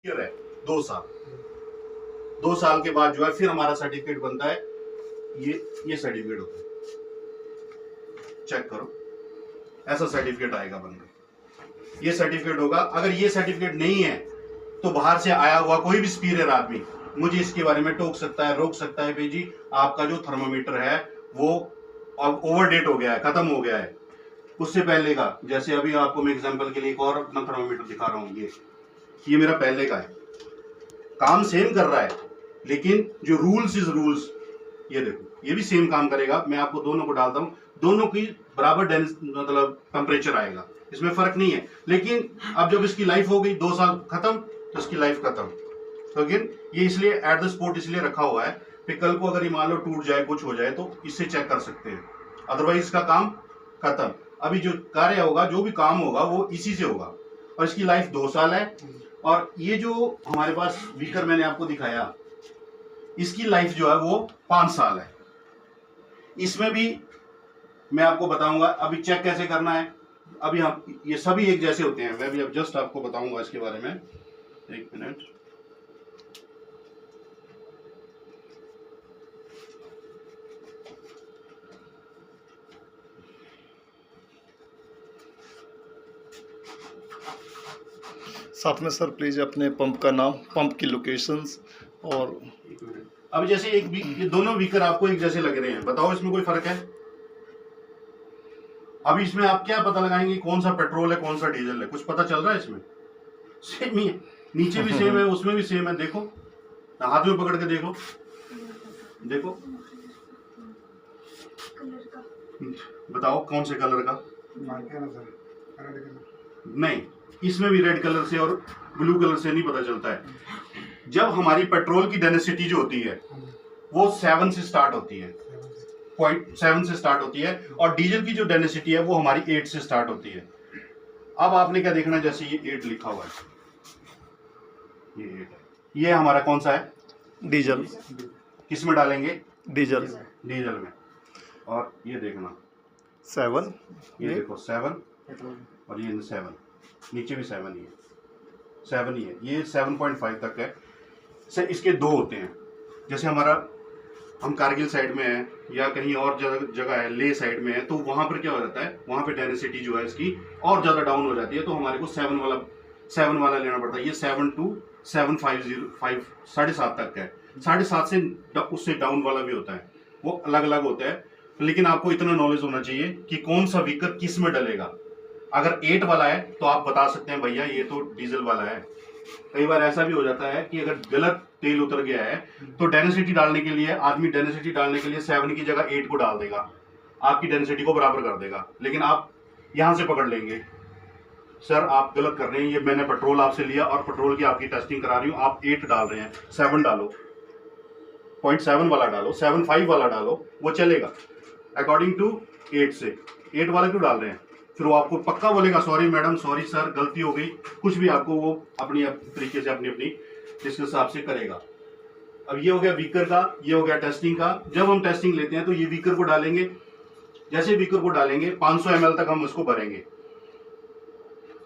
Year है 2 साल। 2 साल के बाद जो है फिर हमारा सर्टिफिकेट बनता है, ये सर्टिफिकेट होता है, चेक करो, ऐसा सर्टिफिकेट आएगा बनकर। ये सर्टिफिकेट होगा। अगर ये सर्टिफिकेट नहीं है तो बाहर से आया हुआ कोई भी सुपीरियर आदमी मुझे इसके बारे में टोक सकता है, रोक सकता है, भाई जी आपका जो थर्मोमीटर है वो अब ओवर डेट हो गया है, खत्म हो गया है। उससे पहले का, जैसे अभी आपको मैं एग्जांपल के लिए एक और अपना थर्मोमीटर दिखा रहा हूँ, ये मेरा पहले का है, काम सेम कर रहा है, लेकिन जो रूल्स इज रूल्स, ये देखो ये भी सेम काम करेगा। मैं आपको दोनों को डालता हूँ, दोनों की बराबर मतलब टेम्परेचर आएगा, इसमें फर्क नहीं है। लेकिन अब जब इसकी लाइफ हो गई 2 साल खत्म, तो इसकी लाइफ खत्म। तो अगेन ये इसलिए एट द स्पॉट इसलिए रखा हुआ है कि कल को अगर ये मान लो टूट जाए, कुछ हो जाए, तो इससे चेक कर सकते हैं, अदरवाइज इसका काम खत्म। अभी जो कार्य होगा, जो भी काम होगा, वो इसी से होगा, और इसकी लाइफ 2 साल है। और ये जो हमारे पास बीकर मैंने आपको दिखाया, इसकी लाइफ जो है वो 5 साल है। इसमें भी मैं आपको बताऊंगा अभी चेक कैसे करना है। अभी हम ये सभी एक जैसे होते हैं, मैं भी अब जस्ट आपको बताऊंगा इसके बारे में। एक मिनट, साथ में सर प्लीज अपने पंप का नाम, पंप की लोकेशंस और अब जैसे ये दोनों बीकर आपको एक जैसे लग रहे हैं, बताओ इसमें कोई फर्क है? अभी इसमें आप क्या पता लगाएंगे कौन सा पेट्रोल है कौन सा डीजल है? कुछ पता चल रहा है? इसमें सेम ही है, नीचे भी सेम है, उसमें भी सेम है। देखो हाथ में पकड़ के देखो, देखो बताओ कौन से कलर का? नहीं, इसमें भी रेड कलर से और ब्लू कलर से नहीं पता चलता है। जब हमारी पेट्रोल की डेंसिटी जो होती है वो 7 से स्टार्ट होती है, 0.7 से स्टार्ट होती है, और डीजल की जो डेंसिटी है वो हमारी 8 से स्टार्ट होती है। अब आपने क्या देखना, जैसे ये 8 लिखा हुआ है, ये 8 है, ये हमारा कौन सा है? डीजल। किस में डालेंगे? डीजल। डीजल में। और ये देखना 7, ये देखो 7, और ये 7, नीचे भी 7 ही है, 7 ही है, ये 7.5 तक है। से इसके 2 होते हैं, जैसे हमारा हम कारगिल साइड में है या कहीं और जगह है, ले साइड में है, तो वहाँ पर क्या हो जाता है, वहाँ पे डेंसिटी जो है इसकी और ज़्यादा डाउन हो जाती है, तो हमारे को 7 वाला लेना पड़ता है। ये 7 to 7.5 7.5 तक है। 7.5 से उससे डाउन वाला भी होता है, वो अलग अलग होता है। लेकिन आपको इतना नॉलेज होना चाहिए कि कौन सा व्हीकल किस में डलेगा। अगर 8 वाला है तो आप बता सकते हैं भैया ये तो डीजल वाला है। कई बार ऐसा भी हो जाता है कि अगर गलत तेल उतर गया है तो डेंसिटी डालने के लिए आदमी डेंसिटी डालने के लिए 7 की जगह 8 को डाल देगा, आपकी डेंसिटी को बराबर कर देगा। लेकिन आप यहाँ से पकड़ लेंगे, सर आप गलत कर रहे हैं, ये मैंने पेट्रोल आपसे लिया और पेट्रोल की आपकी टेस्टिंग करा रही हूँ, आप 8 डाल रहे हैं, 7 डालो, 0.7 वाला डालो, 7.5 वाला डालो, वो चलेगा अकॉर्डिंग टू 8 से। 8 वाला क्यों डाल रहे हैं? फिर वो आपको पक्का बोलेगा सॉरी मैडम, सॉरी सर, गलती हो गई, कुछ भी आपको वो अपनी तरीके से अपनी जिस हिसाब से करेगा। अब ये हो गया बीकर का, ये हो गया टेस्टिंग का। जब हम टेस्टिंग लेते हैं तो ये बीकर को डालेंगे, जैसे बीकर को डालेंगे 500 ml तक हम इसको भरेंगे,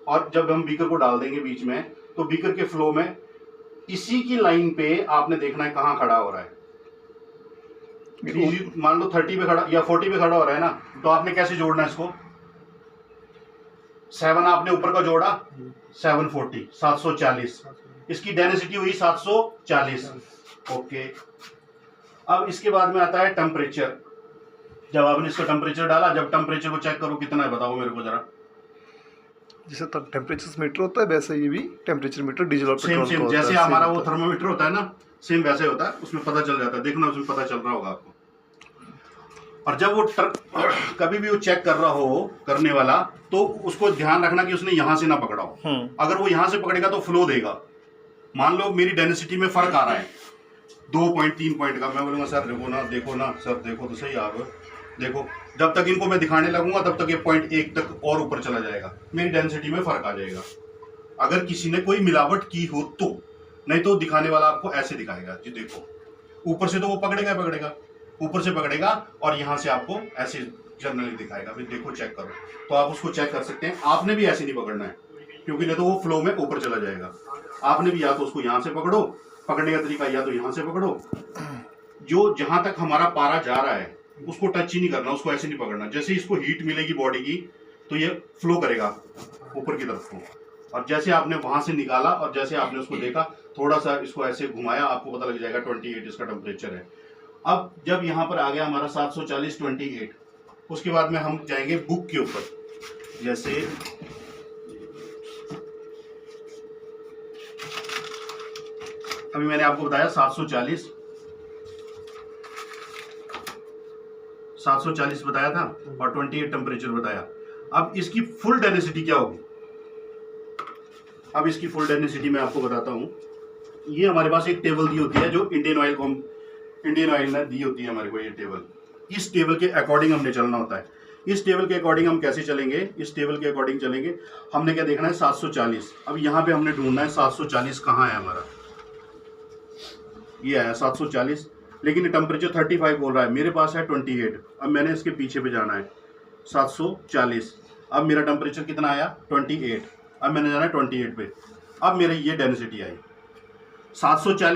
और जब हम बीकर को डाल देंगे बीच में, तो बीकर के फ्लो में इसी की लाइन पे आपने देखना है कहाँ खड़ा हो रहा है। मान लो 30 पे खड़ा या 40 पे खड़ा हो रहा है ना, तो आपने कैसे जोड़ना है इसको? 7 आपने ऊपर का जोड़ा, 740 740, इसकी डेंसिटी हुई 740। ओके, अब इसके बाद में आता है टेम्परेचर। जब आपने इसका टेम्परेचर डाला, जब टेम्परेचर को चेक करो कितना है, बताओ मेरे को जरा। जैसे टेम्परेचर मीटर होता है वैसे ये भी टेम्परेचर मीटर डीजल और पेट्रोल सेम जैसे हमारा वो थर्मोमीटर होता है ना, सेम वैसे होता है, उसमें पता चल जाता है, देखना उसमें पता चल रहा होगा आपको। और जब वो कभी भी वो चेक कर रहा हो करने वाला, तो उसको ध्यान रखना कि उसने यहाँ से ना पकड़ा हो। अगर वो यहाँ से पकड़ेगा तो फ्लो देगा। मान लो मेरी डेंसिटी में फर्क आ रहा है 2 पॉइंट 3 पॉइंट का, मैं बोलूँगा सर देखो ना सर, देखो तो सही आप देखो। जब तक इनको मैं दिखाने लगूंगा तब तक ये 0.1 तक और ऊपर चला जाएगा, मेरी डेंसिटी में फर्क आ जाएगा। अगर किसी ने कोई मिलावट की हो तो, नहीं तो दिखाने वाला आपको ऐसे दिखाएगा जी, देखो ऊपर से तो वो पकड़ेगा, ऊपर से पकड़ेगा और यहाँ से आपको ऐसे जनरली दिखाएगा, फिर देखो चेक करो, तो आप उसको चेक कर सकते हैं। आपने भी ऐसे नहीं पकड़ना है, क्योंकि नहीं तो वो फ्लो में ऊपर चला जाएगा। आपने भी या तो उसको यहाँ से पकड़ो, पकड़ने का तरीका या तो यहाँ से पकड़ो, जो जहां तक हमारा पारा जा रहा है उसको टच ही नहीं करना, उसको ऐसे नहीं पकड़ना। जैसे इसको हीट मिलेगी बॉडी की तो ये फ्लो करेगा ऊपर की तरफ को, और जैसे आपने वहां से निकाला और जैसे आपने उसको देखा, थोड़ा सा इसको ऐसे घुमाया, आपको पता लग जाएगा 28 इसका टेम्परेचर है। अब जब यहाँ पर आ गया हमारा 740 28, उसके बाद में हम जाएंगे बुक के ऊपर। जैसे अभी मैंने आपको बताया 740 बताया था और 28 टेम्परेचर बताया। अब इसकी फुल डेंसिटी क्या होगी? अब इसकी फुल डेंसिटी मैं आपको बताता हूं। ये हमारे पास एक टेबल दी होती है जो इंडियन ऑयल ने दी होती है हमारे को। ये टेबल, इस टेबल के अकॉर्डिंग हमने चलना होता है। इस टेबल के अकॉर्डिंग हम कैसे चलेंगे? इस टेबल के अकॉर्डिंग चलेंगे। हमने क्या देखना है? 740। अब यहाँ पे हमने ढूंढना है 740 कहाँ है हमारा। ये आया 740, लेकिन ये टेम्परेचर 35 बोल रहा है, मेरे पास है 28। अब मैंने इसके पीछे पे जाना है 740। अब मेरा टेम्परेचर कितना आया? 28। अब मैंने जाना है 28 पे। अब मेरी ये डेंसिटी आई 740।